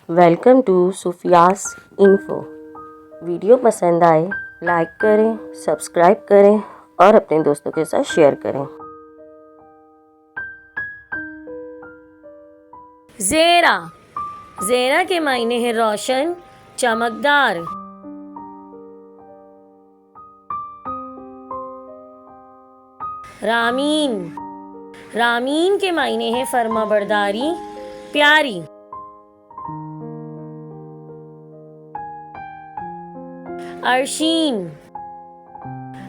Welcome to Sufia's info. Video पसंद आए like करें, सब्सक्राइब करें और अपने दोस्तों के साथ शेयर करें। ज़ेरा। ज़ेरा के मायने हैं रोशन, चमकदार। रामीन। रामीन के मायने हैं फर्माबरदारी, प्यारी। अर्शीन।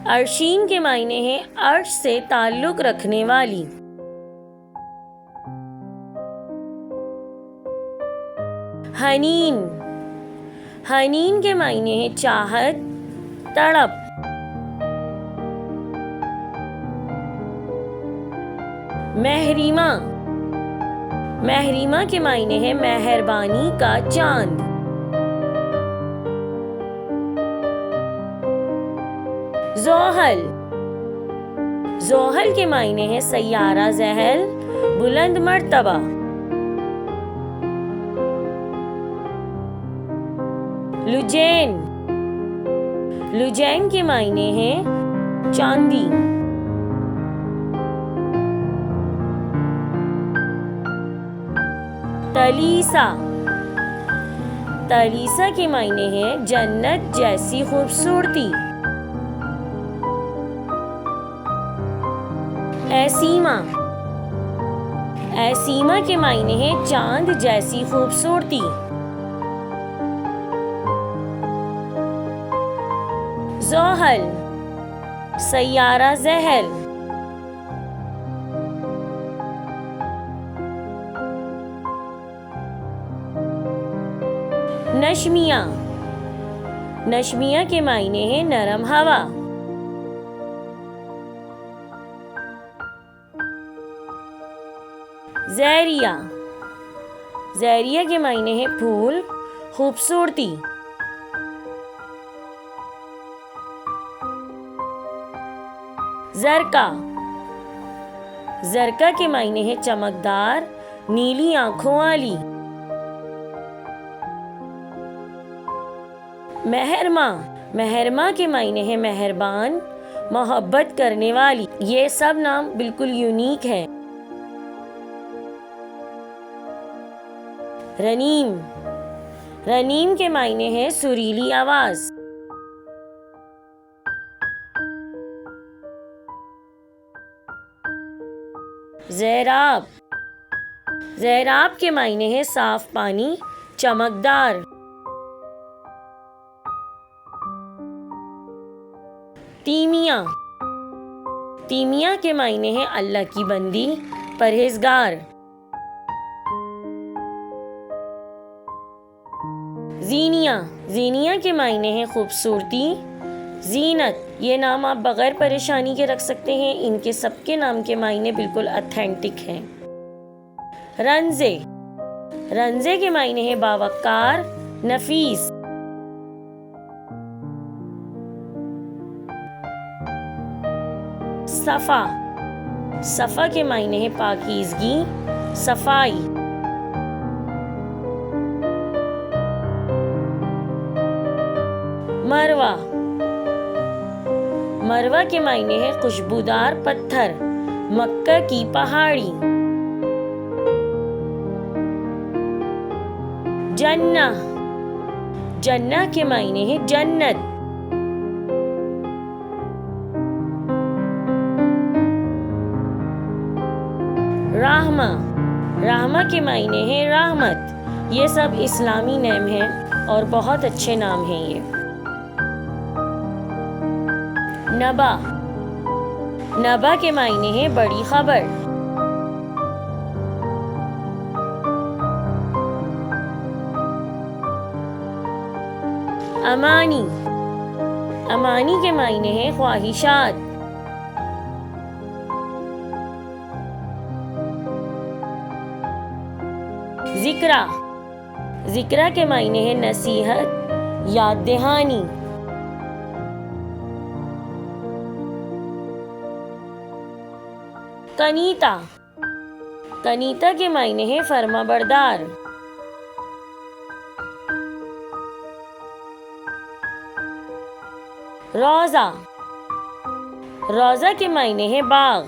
अर्शीन के मायने हैं अर्श से ताल्लुक रखने वाली। हनीन। हनीन के मायने हैं चाहत, तड़प। महरीमा। महरीमा के मायने हैं मेहरबानी का चांद। जोहल। जोहल के मायने हैं सैयारा जहल, बुलंद मर्तबा। लुजैन। लुजैन के मायने हैं चांदी। तलीसा। तलीसा के मायने हैं जन्नत जैसी खूबसूरती। ऐसीमा। ऐसीमा के मायने हैं चांद जैसी खूबसूरती। जोहल, सैयारा जहल। नशमिया। नशमिया के मायने हैं नरम हवा। ज़ैरिया। ज़ैरिया के मायने हैं फूल, खूबसूरती। ज़रका। ज़रका के मायने हैं चमकदार, नीली आंखों वाली। मेहरमा। मेहरमा के मायने हैं मेहरबान, मोहब्बत करने वाली। ये सब नाम बिल्कुल यूनिक हैं। रनीम। रनीम के मायने हैं सुरीली आवाज। ज़ैराब। ज़ैराब के मायने हैं साफ पानी, चमकदार। तीमिया। तीमिया के मायने हैं अल्लाह की बंदी, परहेजगार। जीनिया। जीनिया के मायने हैं खूबसूरती, जीनत। ये नाम आप बगैर परेशानी के रख सकते हैं। इनके सबके नाम के मायने बिल्कुल ऑथेंटिक हैं। रंजे। रंजे के मायने हैं बावकार, नफीस। सफ़ा। सफ़ा के मायने हैं पाकीज़गी, सफाई। मरवा। मरवा के मायने हैं खुशबूदार पत्थर, मक्का की पहाड़ी। जन्ना। जन्ना के मायने हैं जन्नत। राहमा। राहमा के मायने हैं रहमत। ये सब इस्लामी नेम हैं और बहुत अच्छे नाम हैं ये। नबा। नबा के मायने हैं बड़ी खबर। अमानी। अमानी के मायने हैं ख्वाहिशात। जिक्रा। जिक्रा के मायने हैं नसीहत, याद दहानी। कनीता। कनीता के मायने हैं फर्माबरदार। रोज़ा, रोज़ा के मायने हैं बाग।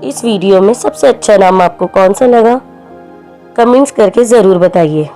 इस वीडियो में सबसे अच्छा नाम आपको कौन सा लगा, कमेंट्स करके ज़रूर बताइए।